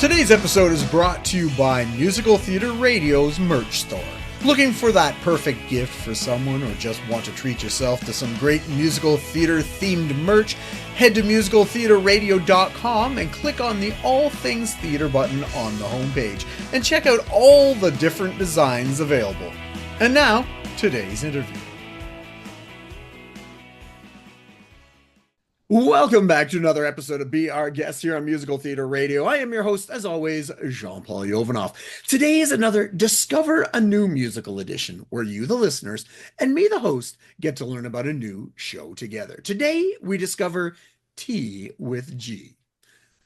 Today's episode is brought to you by Musical Theatre Radio's merch store. Looking for that perfect gift for someone or just want to treat yourself to some great musical theater themed merch? Head to musicaltheaterradio.com and click on the All Things Theater button on the homepage and check out all the different designs available. And now, today's interview. Welcome back to another episode of Be Our Guest here on Musical Theater Radio. I am your host, as always, Jean-Paul Jovanov. Today is another Discover a New Musical edition, where you, the listeners, and me, the host, get to learn about a new show together. Today, we discover Tea with G.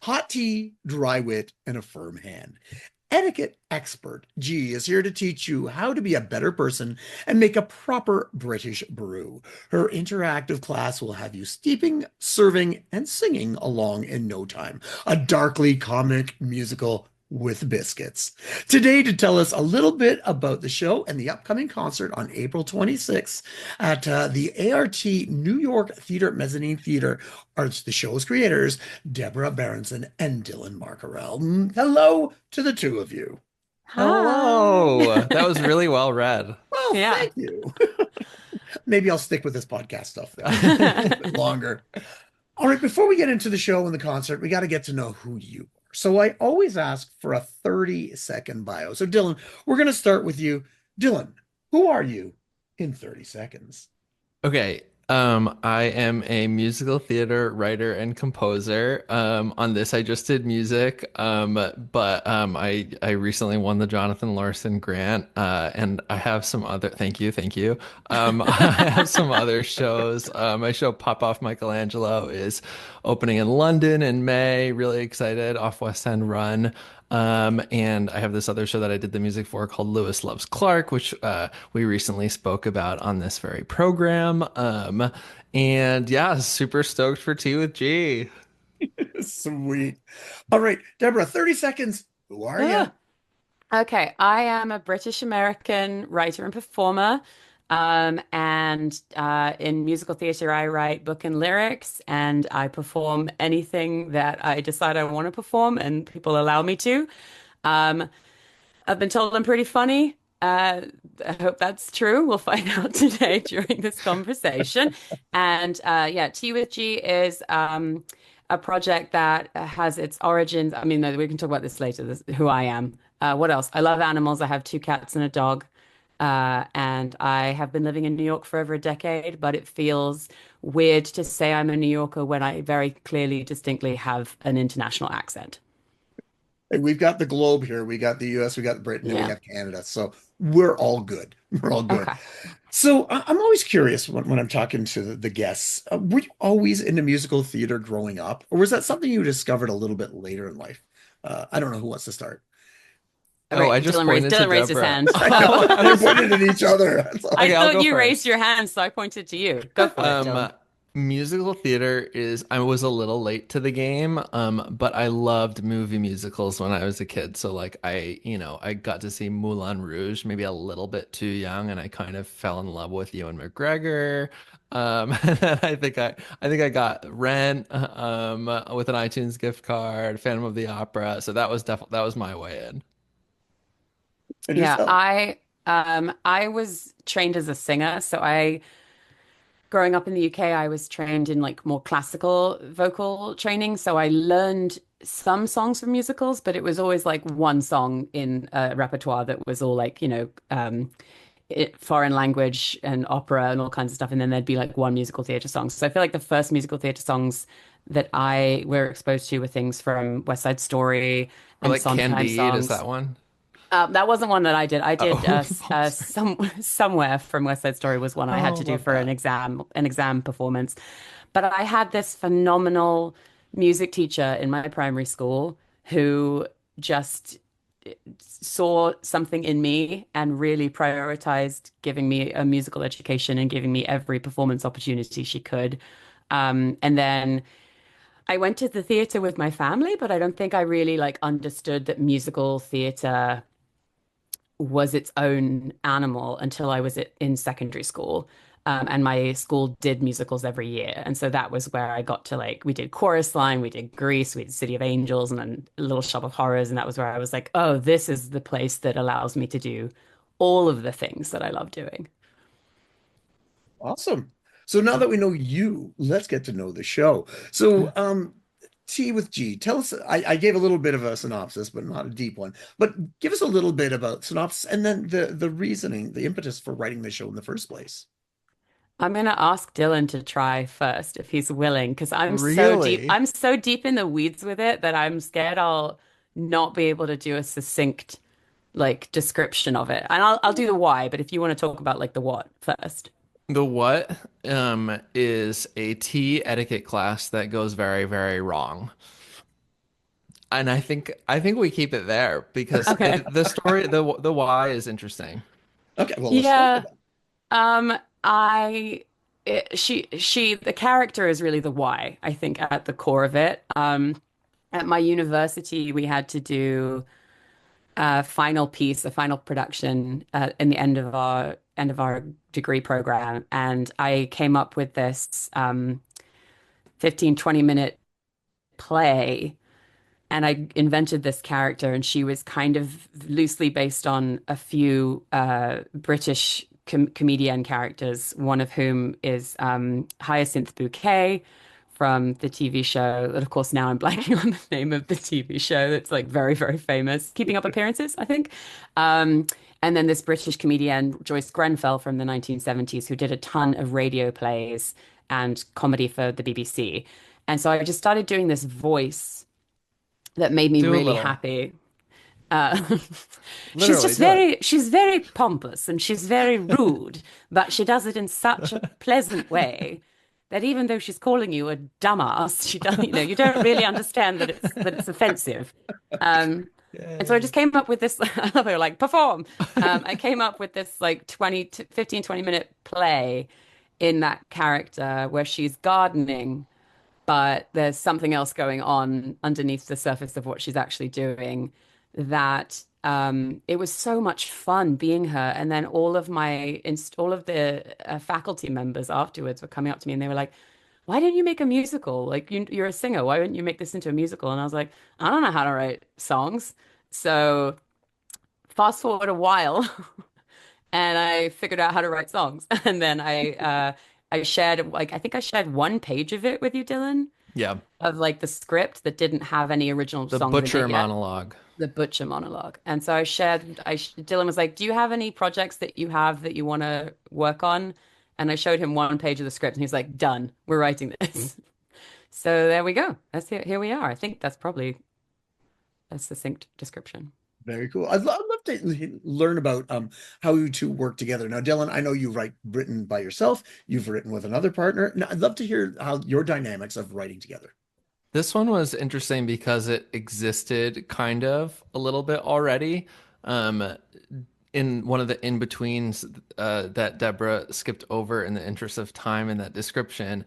Hot tea, dry wit, and a firm hand. Etiquette expert G is here to teach you how to be a better person and make a proper British brew. Her interactive class will have you steeping, serving, and singing along in no time. A darkly comic musical with biscuits. Today, to tell us a little bit about the show and the upcoming concert on April 26th at the ART New York Theater Mezzanine Theater are the show's creators, Deborah Berenson and Dylan MarcAurele. Hello to the two of you. Hello. That was really well read. Well, Yeah. Thank you. Maybe I'll stick with this podcast stuff then a little bit longer. All right, before we get into the show and the concert, we got to get to know who you are. So I always ask for a 30-second bio. So Dylan, we're going to start with you. Dylan, who are you in 30 seconds? Okay. I am a musical theater writer and composer. On this, I just did music. But I recently won the Jonathan Larson grant. And I have some other, thank you. I have some other shows. My show Pop Off Michelangelo is opening in London in May. Really excited. Off West End Run. And I have this other show that I did the music for called Lewis Loves Clark, which we recently spoke about on this very program. And yeah, super stoked for Tea with G. Sweet. All right, Deborah, 30 seconds. Who are you? Okay, I am a British American writer and performer. And in musical theater, I write book and lyrics, and I perform anything that I decide I want to perform, and people allow me to. I've been told I'm pretty funny. I hope that's true. We'll find out today during this conversation. And yeah, Tea with G is a project that has its origins. I mean, no, we can talk about this later. This, who I am. What else? I love animals. I have 2 cats and a dog. And I have been living in New York for over a decade, but it feels weird to say I'm a New Yorker when I very clearly, distinctly have an international accent. Hey, we've got the globe here. We got the US, we got Britain, and we Yeah. got Canada. So we're all good. We're all good. Okay. So I'm always curious when I'm talking to the guests, were you always into musical theater growing up? Or was that something you discovered a little bit later in life? I don't know who wants to start. All Oh, right, I just Dylan raised, pointed to Dylan raised his Deborah. hand. I know. We pointed at each other. That's all. I Okay, I'll thought go you first. raised your hand, so I pointed to you. Go for it, Dylan. Musical theater is, I was a little late to the game, but I loved movie musicals when I was a kid. So like I got to see Moulin Rouge maybe a little bit too young, and I kind of fell in love with Ewan McGregor. And then I got Rent, with an iTunes gift card, Phantom of the Opera. So that was definitely, that was my way in. And Yeah, yourself. I was trained as a singer, so I growing up in the UK, I was trained in like more classical vocal training. So I learned some songs from musicals, but it was always like one song in a repertoire that was all like, foreign language and opera and all kinds of stuff. And then there'd be like one musical theater song. So I feel like the first musical theater songs that I were exposed to were things from West Side Story Or and like Sondheim Candide, is songs. that one? That wasn't one that I did. I did Oh, somewhere from West Side Story was one I had oh, to do love for that. an exam performance. But I had this phenomenal music teacher in my primary school who just saw something in me and really prioritized giving me a musical education and giving me every performance opportunity she could. And then I went to the theater with my family, but I don't think I really like understood that musical theater was its own animal until I was in secondary school. And my school did musicals every year. And so that was where I got to like, we did Chorus Line, we did Grease, we did City of Angels, and then Little Shop of Horrors. And that was where I was like, oh, this is the place that allows me to do all of the things that I love doing. Awesome. So now that we know you, let's get to know the show. So, T with G, tell us. I gave a little bit of a synopsis, but not a deep one. But give us a little bit about synopsis and then the reasoning, the impetus for writing the show in the first place. I'm gonna ask Dylan to try first if he's willing, because Really? I'm so deep in the weeds with it that I'm scared I'll not be able to do a succinct like description of it. And I'll do the why, but if you want to talk about like the what first. The what is a tea etiquette class that goes very, very wrong. And I think we keep it there because Okay. the story the why is interesting. Okay, well, let's start with Yeah. that. Um, I she the character is really the why, I think, at the core of it. At my university, we had to do a final piece, a final production in the end of our degree program, and I came up with this 15, 20 minute play, and I invented this character, and she was kind of loosely based on a few British comedienne characters, one of whom is Hyacinth Bouquet from the TV show. That, of course, now I'm blanking on the name of the TV show. That's like very, very famous. Keeping Up Appearances, I think. Um, and then this British comedian, Joyce Grenfell from the 1970s, who did a ton of radio plays and comedy for the BBC. And so I just started doing this voice that made me Do a really little. happy. Uh, Literally, do it. she's very pompous and she's very rude, but she does it in such a pleasant way that even though she's calling you a dumbass, she don't, you don't really understand that it's offensive. Um, and so I just Yay. came up with this, I love her, like, perform. I came up with this like 20 to 15, 20 minute play in that character where she's gardening, but there's something else going on underneath the surface of what she's actually doing that it was so much fun being her. And then all of the faculty members afterwards were coming up to me and they were like, why didn't you make a musical? Like you're a singer. Why wouldn't you make this into a musical? And I was like, I don't know how to write songs. So fast forward a while and I figured out how to write songs. And then I shared like I think I shared one page of it with you, Dylan, Yeah. of like the script that didn't have any original The songs in butcher it yet, monologue. the Butcher monologue. And so Dylan was like, "Do you have any projects that you have that you want to work on?" And I showed him one page of the script, and he's like, "Done. We're writing this." So there we go. That's here we are. I think that's probably a succinct description. Very cool. I'd love to learn about how you two work together. Now, Dylan, I know you write written by yourself. You've written with another partner. Now, I'd love to hear how your dynamics of writing together. This one was interesting because it existed kind of a little bit already. Um, in one of the in-betweens that Deborah skipped over in the interest of time in that description,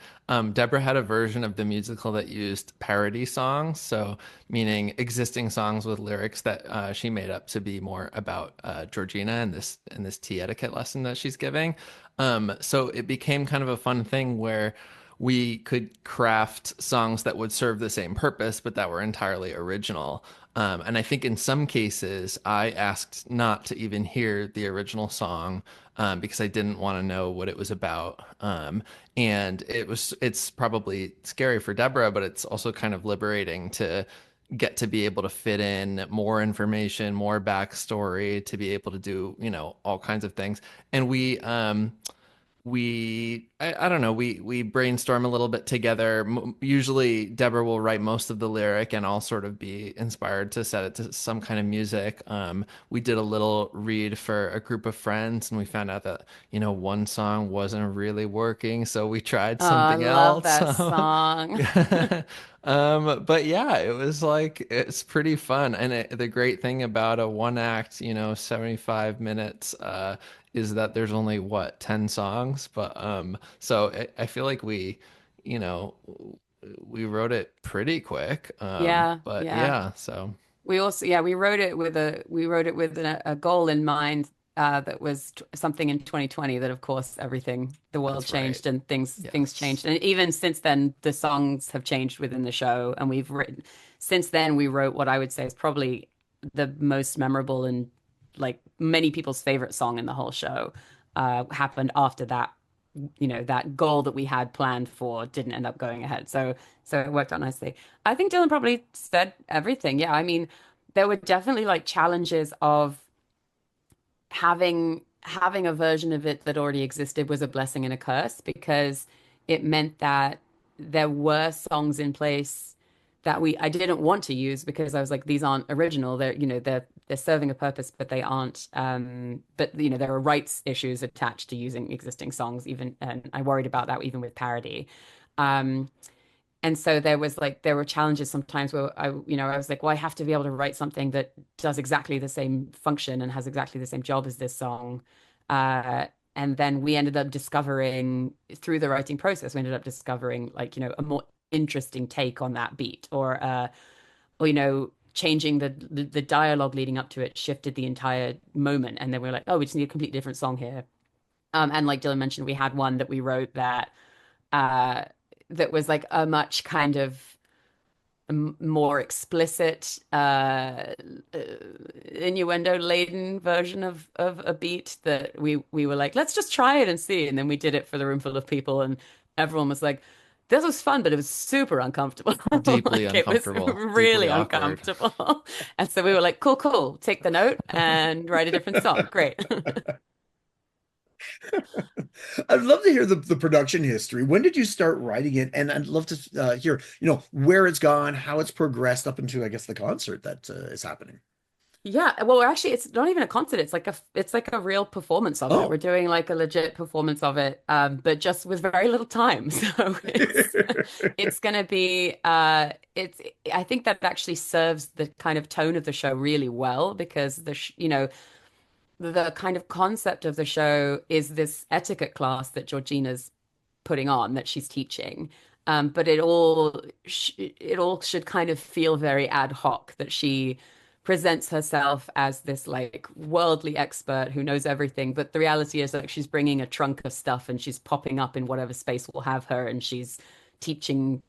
Deborah had a version of the musical that used parody songs, so meaning existing songs with lyrics that she made up to be more about Georgina and this tea etiquette lesson that she's giving. So it became kind of a fun thing where we could craft songs that would serve the same purpose, but that were entirely original. And I think in some cases, I asked not to even hear the original song because I didn't want to know what it was about. And it's probably scary for Deborah, but it's also kind of liberating to get to be able to fit in more information, more backstory, to be able to do, all kinds of things. And I don't know, we brainstorm a little bit together. Usually Deborah will write most of the lyric and I'll sort of be inspired to set it to some kind of music. We did a little read for a group of friends and we found out that one song wasn't really working, so we tried Oh, I something love else. that song. But yeah, it was like it's pretty fun. And the great thing about a one act, 75 minutes is that there's only what 10 songs, but so I feel like you know we wrote it pretty quick. Yeah, But yeah. yeah, so We also, yeah, we wrote it with a goal in mind that was something in 2020 that, of course, the world That's right. changed and things Yes. changed. And even since then, the songs have changed within the show. And since then, we wrote what I would say is probably the most memorable and like many people's favorite song in the whole show. Happened after that, that goal that we had planned for didn't end up going ahead. So it worked out nicely. I think Dylan probably said everything. Yeah, I mean, there were definitely like challenges of having a version of it that already existed was a blessing and a curse because it meant that there were songs in place that I didn't want to use because I was like, these aren't original. They're serving a purpose, but they aren't. But there are rights issues attached to using existing songs, even, and I worried about that even with parody. Um, and so there were challenges sometimes where I was like, well, I have to be able to write something that does exactly the same function and has exactly the same job as this song. Uh, and then we ended up discovering through the writing process, we ended up discovering like, a more interesting take on that beat or changing the dialogue leading up to it shifted the entire moment. And then we were like, oh, we just need a completely different song here. And like Dylan mentioned, we had one that we wrote uh, that was like a much kind of more explicit, uh, innuendo laden version of a beat that we were like, let's just try it and see. And then we did it for the room full of people, and everyone was like, this was fun, but it was super uncomfortable. Deeply Like it was uncomfortable, really deeply awkward. uncomfortable. And so we were like, cool, cool, take the note and write a different song. Great. I'd love to hear the production history. When did you start writing it? And I'd love to hear, where it's gone, how it's progressed up into, I guess, the concert that is happening. Yeah, well, actually, it's not even a concert. It's like a real performance of it. We're Oh. doing like a legit performance of it, but just with very little time. So it's gonna be it's I think that actually serves the kind of tone of the show really well because the kind of concept of the show is this etiquette class that Georgina's putting on that she's teaching. But it all should kind of feel very ad hoc that she presents herself as this like worldly expert who knows everything. But the reality is like she's bringing a trunk of stuff and she's popping up in whatever space will have her, and she's teaching,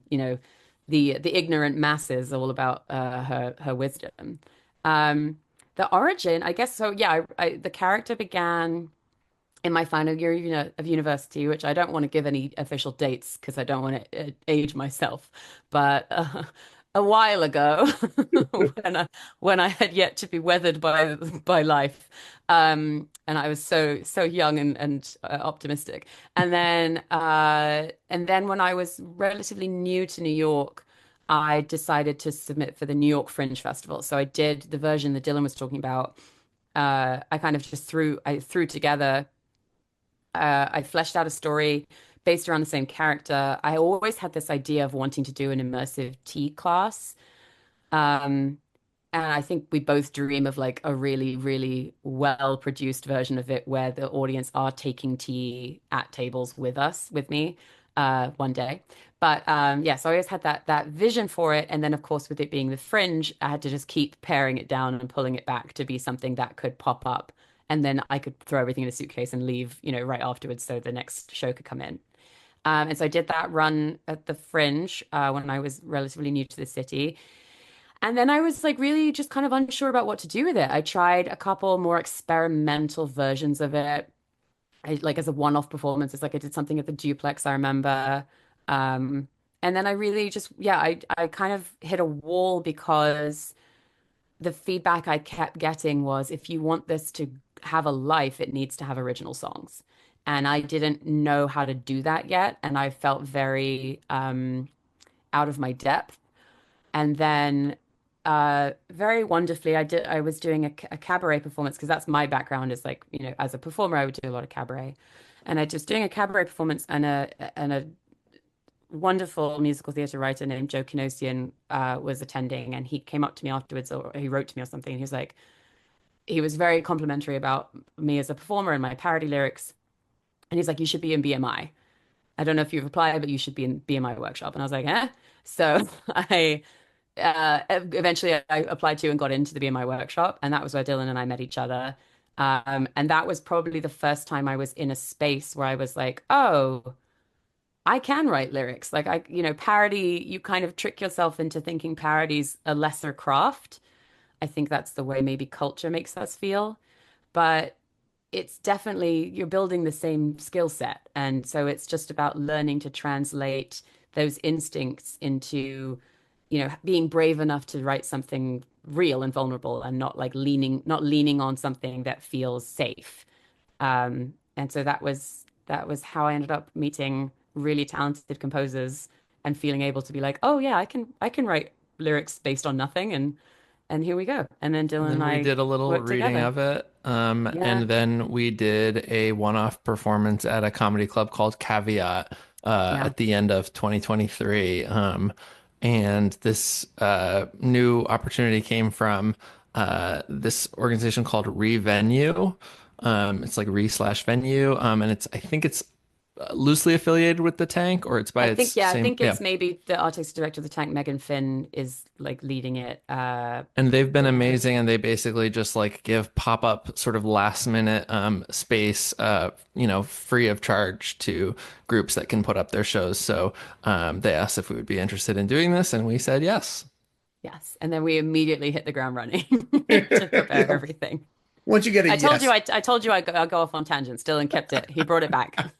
the ignorant masses all about her wisdom. Um, the origin, I guess. So yeah, the character began in my final year of university, which I don't want to give any official dates because I don't want to age myself, but a while ago, when I had yet to be weathered by life, and I was so young and optimistic, and then when I was relatively new to New York. I decided to submit for the New York Fringe Festival. So I did the version that Dylan was talking about. I kind of just threw together I fleshed out a story based around the same character. I always had this idea of wanting to do an immersive tea class. Um, and I think we both dream of like a really, really well-produced version of it where the audience are taking tea at tables with me, one day. But yeah, so I always had that vision for it. And then of course with it being the Fringe, I had to just keep paring it down and pulling it back to be something that could pop up. And then I could throw everything in a suitcase and leave, right afterwards so the next show could come in. And so I did that run at the Fringe when I was relatively new to the city. And then I was like really just kind of unsure about what to do with it. I tried a couple more experimental versions of it, like as a one-off performance. It's like I did something at the Duplex, I remember. Um, and then I really just, yeah, I kind of hit a wall because the feedback I kept getting was if you want this to have a life, it needs to have original songs. And I didn't know how to do that yet. And I felt very out of my depth. And then very wonderfully, I was doing a cabaret performance because that's my background is like, as a performer, I would do a lot of cabaret. And I was doing a cabaret performance and a wonderful musical theater writer named Joe Kinosian was attending, and he came up to me afterwards, or he wrote to me or something. And he was like, he was very complimentary about me as a performer and my parody lyrics. And he's like, you should be in BMI. I don't know if you've applied, but you should be in BMI workshop. And I was like, eh. So I eventually I applied to and got into the BMI workshop, and that was where Dylan and I met each other. And that was probably the first time I was in a space where I was like, oh, I can write lyrics. Like parody, you kind of trick yourself into thinking parody's a lesser craft. I think that's the way maybe culture makes us feel. But it's definitely, you're building the same skill set. And so it's just about learning to translate those instincts into, being brave enough to write something real and vulnerable and not leaning on something that feels safe. And so that was how I ended up meeting really talented composers and feeling able to be like, oh yeah, I can write lyrics based on nothing, and here we go. And then And Dylan and then we I did a little worked reading together. of it. Yeah. And then we did a one-off performance at a comedy club called Caveat Yeah. at the end of 2023. And this new opportunity came from this organization called Revenue. It's like re/venue. And I think it's loosely affiliated with the Tank, or it's by I think, its yeah, I same, think yeah. it's maybe the artistic director of the Tank, Megan Finn, is like leading it. And they've been But yeah. amazing, and they basically just like give pop-up sort of last minute space free of charge to groups that can put up their shows. So they asked if we would be interested in doing this, and we said yes. Yes. And then we immediately hit the ground running to prepare Yeah. everything. Once you get a I told you yes, I told you I'd go off on tangents. Dylan kept it. He brought it back.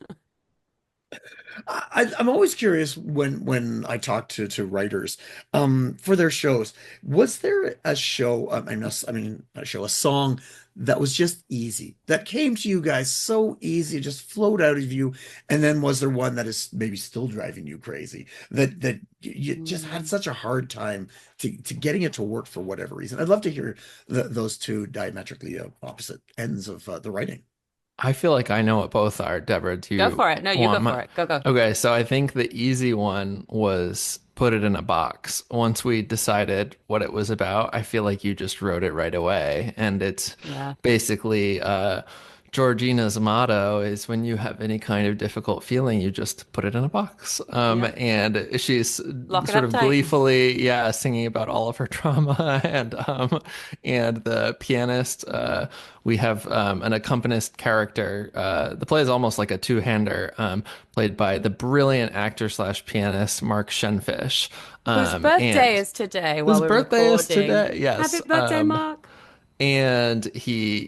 I'm always curious when I talk to writers for their shows. Was there a show? I mean, not a show, a song that was just easy that came to you guys so easy, just flowed out of you, and then was there one that is maybe still driving you crazy that you just had Mm. such a hard time to getting it to work for whatever reason? I'd love to hear those two diametrically opposite ends of the writing. I feel like I know what both are. Deborah, do Go you for it. No, you go want for my? it. Go, go. Okay, so I think the easy one was put it in a box. Once we decided what it was about, I feel like you just wrote it right away. And it's Yeah. basically Georgina's motto is when you have any kind of difficult feeling, you just put it in a box. Yep. And she's Lock it sort up of tight. gleefully, yeah, singing about all of her trauma and the pianist. We have an accompanist character. The play is almost like a two-hander, played by the brilliant actor slash pianist Mark Shenfish. Whose birthday And is today whose while we're birthday is recording. today. Happy Yes. birthday, Mark. And he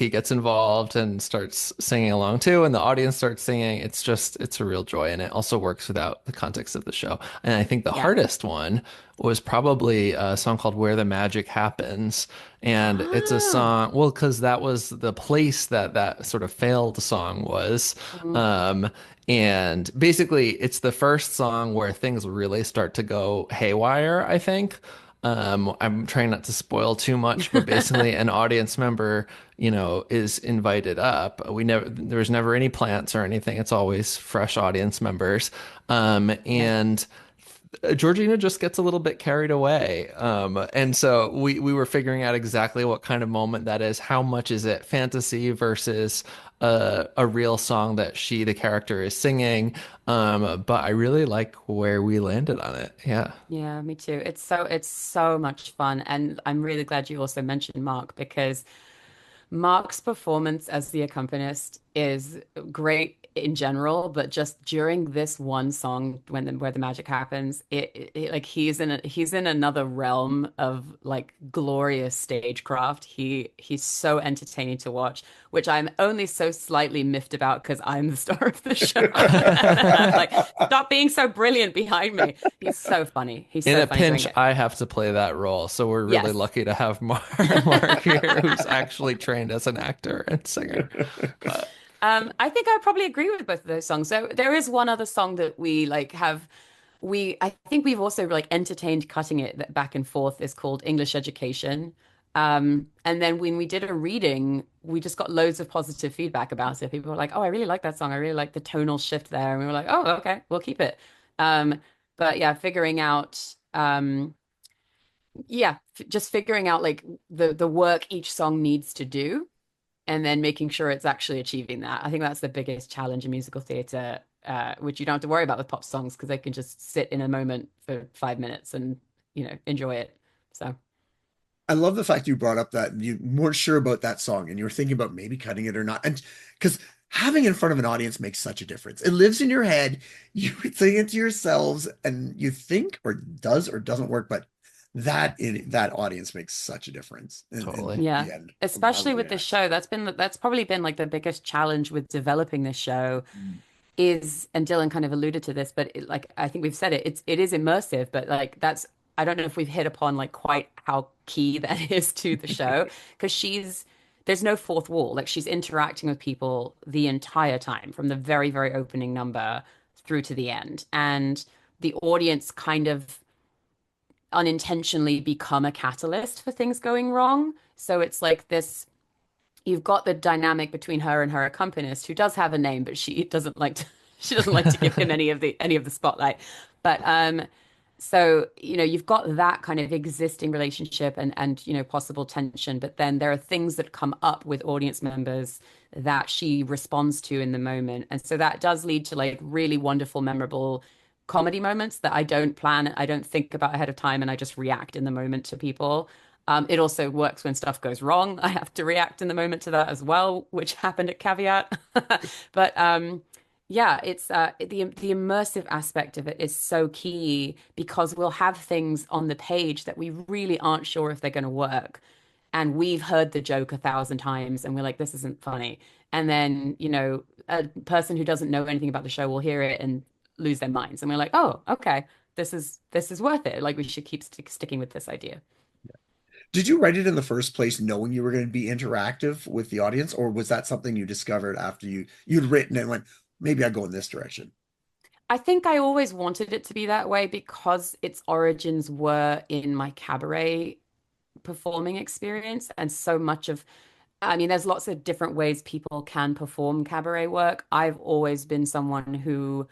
gets involved and starts singing along too, and the audience starts singing. It's a real joy, and it also works without the context of the show. And I think the Yeah. hardest one was probably a song called Where the Magic Happens. And it's a Oh. song, well, because that was the place that sort of failed song was. Mm. Um, and basically, it's the first song where things really start to go haywire, I think. I'm trying not to spoil too much, but basically an audience member, is invited up. There's never any plants or anything. It's always fresh audience members. Yeah. And Georgina just gets a little bit carried away. And so we were figuring out exactly what kind of moment that is. How much is it fantasy versus a real song that she, the character, is singing? But I really like where we landed on it. Yeah. Yeah, me too. It's so much fun. And I'm really glad you also mentioned Mark, because Mark's performance as the accompanist is great in general, but just during this one song, where the magic happens, like he's in another realm of like glorious stagecraft. He's so entertaining to watch, which I'm only so slightly miffed about because I'm the star of the show. Like, stop being so brilliant behind me. He's so funny. He's In so a funny doing pinch, it. I have to play that role. So we're really Yes. lucky to have Mark here, who's actually trained as an actor and singer. But I think I probably agree with both of those songs. So there is one other song that we like have. I think we've also like entertained cutting it back and forth, is called English Education. And then when we did a reading, we just got loads of positive feedback about it. People were like, "Oh, I really like that song. I really like the tonal shift there." And we were like, "Oh, okay, we'll keep it." Um, but yeah, just figuring out like the work each song needs to do, and then making sure it's actually achieving that. I think that's the biggest challenge in musical theatre, which you don't have to worry about with pop songs because they can just sit in a moment for 5 minutes and enjoy it. So I love the fact you brought up that you weren't sure about that song and you were thinking about maybe cutting it or not. And because having it in front of an audience makes such a difference. It lives in your head. You think it to yourselves and you think or does or doesn't work, but that audience makes such a difference in Totally. Yeah. the end of how Especially they with this react. show, that's probably been like the biggest challenge with developing this show is, and Dylan kind of alluded to this, but like I think we've said it, it is immersive, but like that's I don't know if we've hit upon like quite how key that is to the show because there's no fourth wall. Like she's interacting with people the entire time from the very, very opening number through to the end. And the audience kind of unintentionally become a catalyst for things going wrong. So it's like this you've got the dynamic between her and her accompanist, who does have a name, but she doesn't like to she doesn't like to give him any of the spotlight. But so you've got that kind of existing relationship and possible tension, but then there are things that come up with audience members that she responds to in the moment. And so that does lead to like really wonderful, memorable comedy moments that I don't plan, I don't think about ahead of time, and I just react in the moment to people. It also works when stuff goes wrong. I have to react in the moment to that as well, which happened at Caveat. But yeah, it's the immersive aspect of it is so key because we'll have things on the page that we really aren't sure if they're going to work. And we've heard the joke 1,000 times and we're like, this isn't funny. And then, a person who doesn't know anything about the show will hear it and lose their minds. And we're like, oh, okay, this is worth it. Like we should keep sticking with this idea. Did you write it in the first place knowing you were going to be interactive with the audience, or was that something you discovered after you'd written it and went, maybe I go in this direction? I think I always wanted it to be that way because its origins were in my cabaret performing experience. And so much of, I mean, there's lots of different ways people can perform cabaret work. I've always been someone who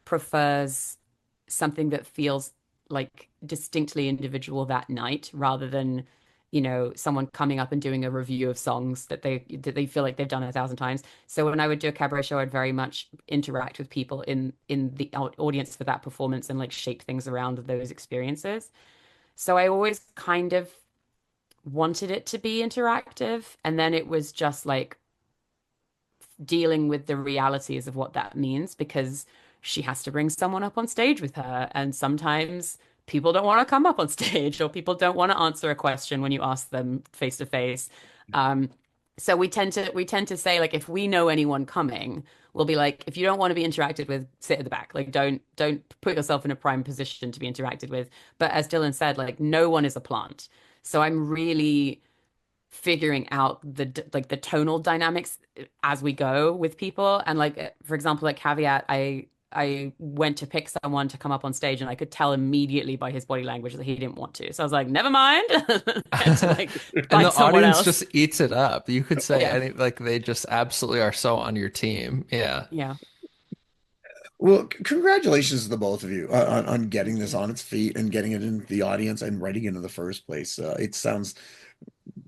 prefers something that feels like distinctly individual that night rather than someone coming up and doing a review of songs that they feel like they've done 1,000 times. So when I would do a cabaret show, I'd very much interact with people in the audience for that performance and like shape things around those experiences. So I always kind of wanted it to be interactive, and then it was just like dealing with the realities of what that means because she has to bring someone up on stage with her. And sometimes people don't want to come up on stage or people don't want to answer a question when you ask them face to face. So we tend to say like if we know anyone coming, we'll be like, if you don't want to be interacted with, sit at the back. Like don't put yourself in a prime position to be interacted with. But as Dylan said, like no one is a plant. So I'm really figuring out the tonal dynamics as we go with people. And like for example, at Caveat, I went to pick someone to come up on stage and I could tell immediately by his body language that he didn't want to. So I was like, never mind. Had to like And find the someone audience else. just eats it up. You could say Yeah. any like they just absolutely are so on your team. Yeah. Yeah. Well, congratulations to the both of you on getting Thank this you. on its feet and getting it in the audience and writing it in the first place. It sounds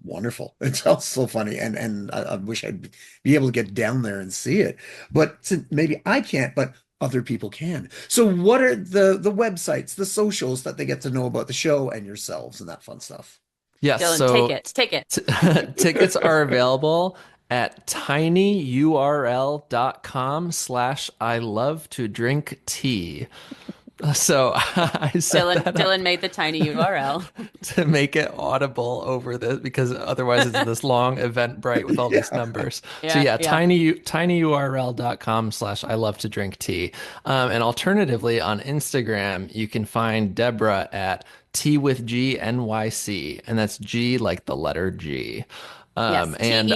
wonderful. It sounds so funny, and I wish I'd be able to get down there and see it. But maybe I can't, but other people can. So, what are the websites, the socials that they get to know about the show and yourselves and that fun stuff? Yes. Dylan, take So it. Take it. t tickets are available at tinyurl.com/I love to drink tea. So I set that Dylan up made the tiny URL. to make it audible over this because otherwise it's this long Eventbrite with all these Yeah. numbers. So Yeah, yeah, yeah. tinyurl.com/I love to drink tea. And alternatively on Instagram, you can find Deborah at Tea with G NYC, and that's G like the letter G. Yes. And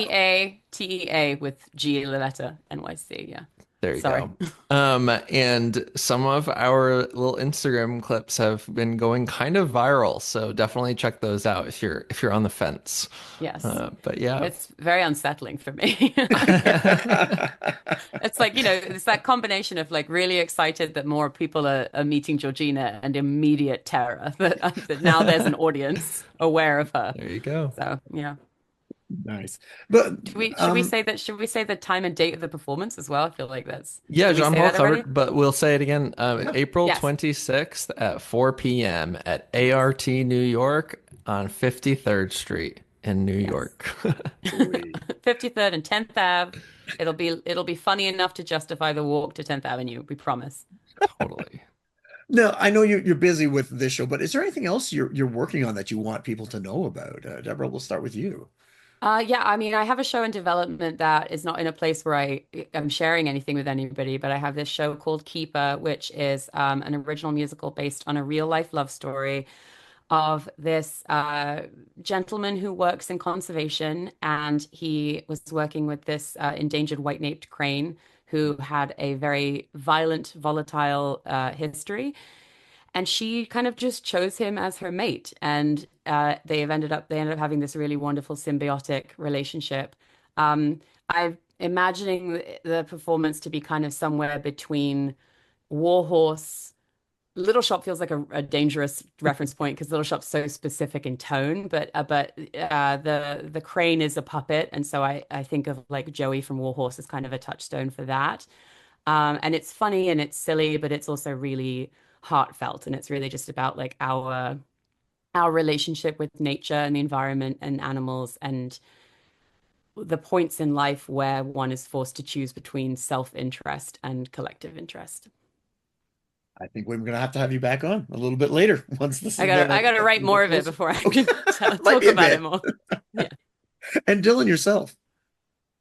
TEA with G letter NYC. Yeah. there you Sorry. go. And some of our little Instagram clips have been going kind of viral, so definitely check those out if you're on the fence. Yes. But yeah. It's very unsettling for me. It's like, it's that combination of like really excited that more people are meeting Georgina and immediate terror that now there's an audience aware of her. There you go. So, yeah. Nice. But Should we say the time and date of the performance as well? I feel like Yeah, did we say Jean-Paul that already? covered, but we'll say it again. yeah, April Yes. 26th at 4 p.m. at ART New York. on 53rd Street in New Yes. York. Sweet. 53rd and 10th Ave. It'll be funny enough to justify the walk to 10th Avenue, we promise. Totally. No, I know you're busy with this show, but is there anything else you're working on that you want people to know about? Deborah, we'll start with you. Yeah, I mean, I have a show in development that is not in a place where I am sharing anything with anybody, but I have this show called Keeper, which is an original musical based on a real life love story of this gentleman who works in conservation, and he was working with this endangered white-naped crane who had a very violent, volatile history. And she kind of just chose him as her mate, and they ended up having this really wonderful symbiotic relationship. I'm imagining the performance to be kind of somewhere between Warhorse. Little Shop feels like a dangerous reference point because Little Shop's so specific in tone, but the crane is a puppet, and so I think of like Joey from Warhorse as kind of a touchstone for that. And it's funny and it's silly, but it's also really heartfelt, and it's really just about like our relationship with nature and the environment and animals, and the points in life where one is forced to choose between self-interest and collective interest. I think we're gonna have to have you back on a little bit later once this I is gotta I gotta a write little more of it closer. before I Okay. can Might talk be a about it bit. more. Yeah. And Dylan yourself.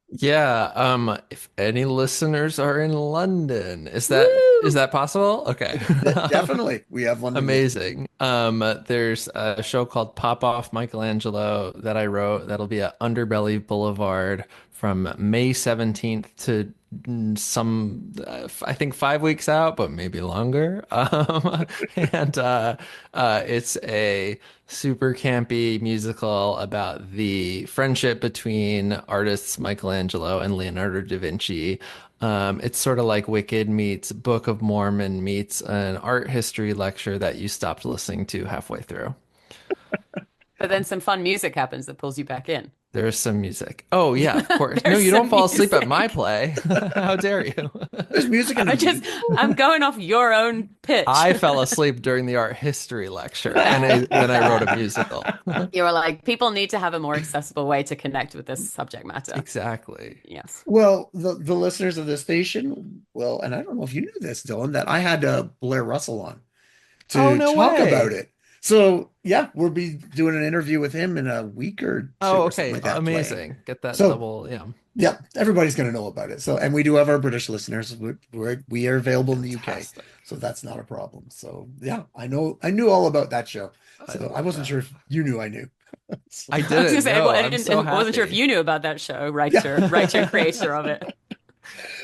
Yeah, if any listeners are in London, is Woo! that possible? Okay. Definitely. We have London listeners. Amazing. There's a show called Pop Off Michelangelo that I wrote that'll be at Underbelly Boulevard from May 17th to I think 5 weeks out, but maybe longer. And it's a super campy musical about the friendship between artists Michelangelo and Leonardo da Vinci. It's sort of like Wicked meets Book of Mormon meets an art history lecture that you stopped listening to halfway through. But then some fun music happens that pulls you back in. There's some music. Oh yeah, of course. No, There's you don't some fall asleep at my music. play. How dare you? There's music in the I just musical. I'm going off your own pitch. I fell asleep during the art history lecture, and then I wrote a musical. You were like, people need to have a more accessible way to connect with this subject matter. Exactly. Yes. Well, the listeners of this station, well, and I don't know if you knew this, Dylan, that I had Blair Russell on Oh, to no talk about way. it. So yeah, we'll be doing an interview with him in a week or two Oh, or something okay. like that planned. Amazing. Get that So double. Yeah. yeah, everybody's going to know about it. So, and we do have our British listeners. We are available in the UK, Fantastic. so that's not a problem. So yeah, I knew all about that show. I So I love wasn't that. sure if you knew I knew. So, I I was gonna didn't say, know. well, I I'm didn't, so and wasn't sure if happy. you knew about that show, yeah. writer, creator of it.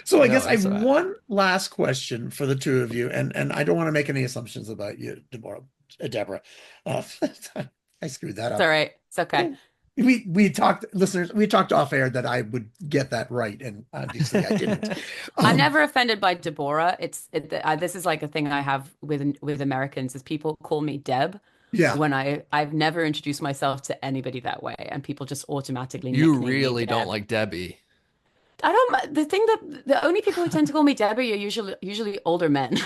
So I No, guess I I'm have so happy. one last question for the two of you, and I don't want to make any assumptions about you, Deborah. Uh, I screwed that It's all up. right. It's okay. We talked, listeners, we talked off air that I would get that right, and obviously I didn't. I'm Um, never offended by Deborah. This is like a thing I have with Americans is people call me Deb yeah. when I've never introduced myself to anybody that way, and people just automatically You nickname me really don't Deb. like Debbie. I don't. The thing that the only people who tend to call me Debbie are usually older men.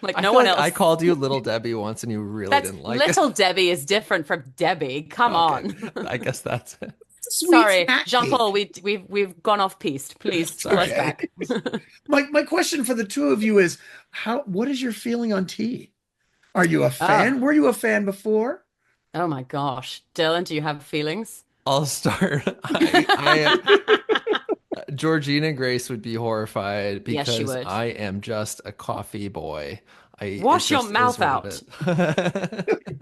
Like I no feel one like I else. called you Little Debbie once and you really That's didn't like it. little Debbie is different from Debbie. Come Okay. on. I guess that's it. Sweet Sorry, snack Jean-Paul, cake. we've gone off piste. Please It's pull us Sorry. okay. back. My question for the two of you is what is your feeling on tea? Are you a Oh, fan? Were you a fan before? oh my gosh. Dylan, do you have feelings? I'll start. Georgina Grace would be horrified Yes, she because would. I am just a coffee boy. It Wash your just is mouth what it out. is.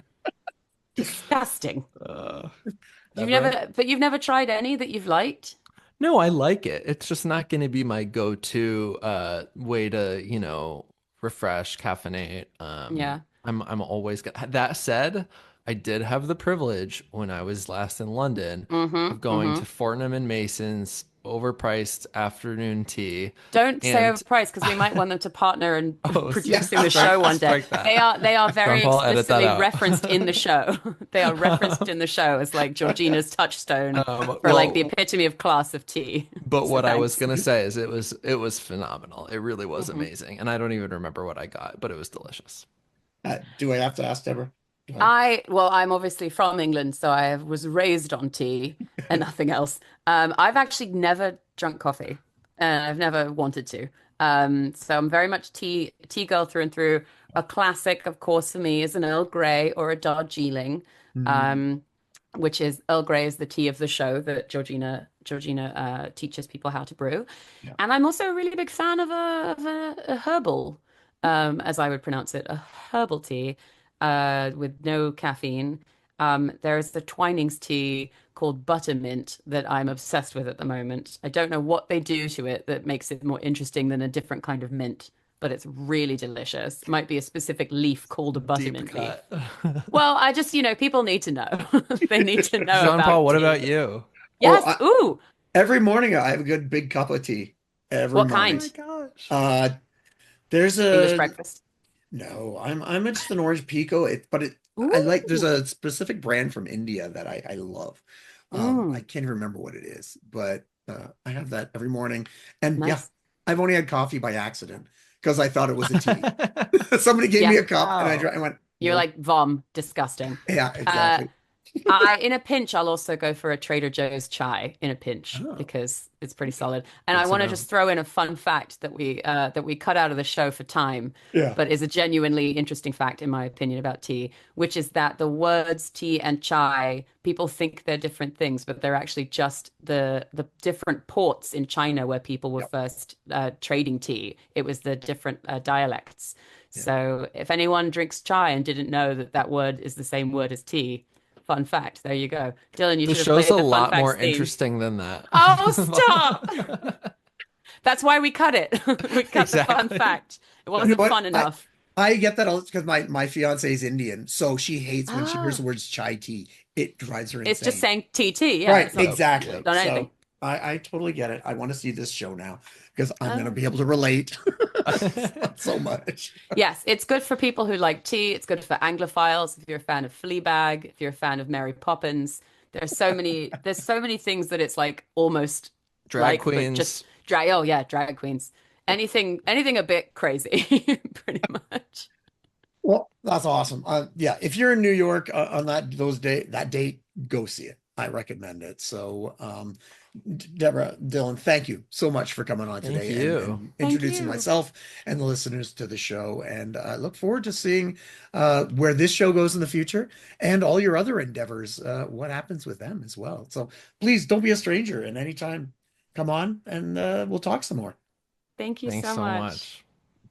Disgusting. Uh, Deborah? You've never tried any that you've liked? no, I like it. It's just not going to be my go-to way to, refresh, caffeinate. Yeah. I'm always gonna. That said, I did have the privilege when I was last in London of Mm-hmm. going Mm-hmm. to Fortnum and Mason's overpriced afternoon tea, Don't say and overpriced because we might want them to partner in oh, Yeah. producing the show one day. strike that. They are John very Paul, edit that explicitly out. referenced in the show. They are referenced in the show as like Georgina's touchstone for like the Well, epitome of class of tea. but So what I was thanks. gonna say is it was phenomenal. It really was Mhm. amazing, and I don't even remember what I got, but it was delicious. Do I have to ask Deborah? Well, I'm obviously from England, so was raised on tea and nothing else. I've actually never drunk coffee, and I've never wanted to. So I'm very much tea girl through and through. A classic, of course, for me is an Earl Grey or a Darjeeling, Mm, um, which is Earl Grey is the tea of the show that Georgina teaches people how to brew. yeah. And I'm also a really big fan of a herbal, as I would pronounce it, a herbal tea with no caffeine. There's the Twinings tea called buttermint that I'm obsessed with at the moment. I don't know what they do to it that makes it more interesting than a different kind of mint, but it's really delicious. It might be a specific leaf called a Deep buttermint leaf. cut. Well, I just, people need to know. They need to know Jean-Paul, about what tea. about you? Oh, Yes. Ooh, every morning I have a good big cup of tea every what Oh morning. my kind? gosh. Uh, there's English a breakfast. no, I'm just an orange pico. I like. There's Ooh. a specific brand from India that I love. I Mm, can't even remember what it is, but I have that every morning. And yeah, nice. I've only had coffee by accident because I thought it was a tea. Somebody gave me Yeah. a cup, and Wow. I went, You're nope. like vom, disgusting. Yeah, Uh, exactly. in a pinch, I'll also go for a Trader Joe's chai in a pinch Oh, because it's pretty solid. And Good I to want to know. just throw in a fun fact that we cut out of the show for time, yeah. but is a genuinely interesting fact in my opinion about tea, which is that the words tea and chai, people think they're different things, but they're actually just the different ports in China where people were Yep. first trading tea. It was the different dialects. Yeah. So if anyone drinks chai and didn't know that that word is the same word as tea, fun fact. There you go. Dylan, you The should have show's played a the fun lot facts more theme. interesting than that. Oh, stop! That's why we cut it. We cut the fun Exactly. fact. It You know wasn't what? fun enough. I get that all because my fiance is Indian, so she hates when she hears Ah, the words chai tea. It drives her it's just insane. saying TT. Yeah, Right, it's not Yep. exactly. Yep. done anything. So I totally get it. I want to see this show now because I'm going to Oh. be able to relate. Not so much. Yes, it's good for people who like tea. It's good for Anglophiles. If you're a fan of Fleabag, if you're a fan of Mary Poppins, there's so many things that it's like almost Drag like, but just queens. oh yeah, drag queens. Anything a bit crazy, pretty much. Well, that's awesome. Yeah, if you're in New York on that date, go see it. I recommend it. So, Deborah, Dylan, thank you so much for coming on Thank today you. and Thank introducing you. myself and the listeners to the show. And I look forward to seeing where this show goes in the future and all your other endeavors, what happens with them as well. So please don't be a stranger and anytime come on and we'll talk some more. Thank you Thanks so so much. much.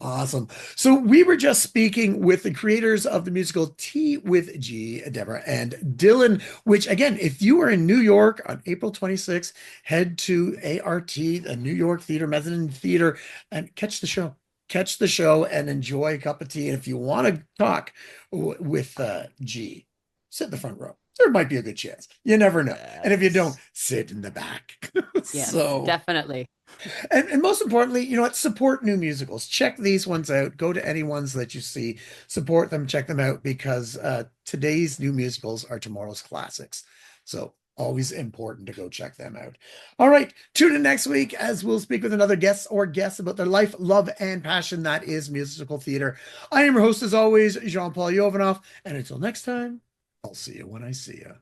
Awesome. So we were just speaking with the creators of the musical Tea with G, Deborah and Dylan, which again, if you are in New York on April 26th, head to ART, the New York Theater, Mezzanine Theater, and catch the show. Catch the show and enjoy a cup of tea. And if you want to talk with G, sit in the front row. There might be a good chance. You never know. And if you don't, Yes. sit in the back. Yes, So definitely. and most importantly, you know what? Support new musicals. Check these ones out. Go to any ones that you see. Support them. Check them out because today's new musicals are tomorrow's classics. So always important to go check them out. All right. Tune in next week as we'll speak with another guest or guests about their life, love, and passion. That is musical theater. I am your host, as always, Jean-Paul Yovanov. And until next time, I'll see you when I see you.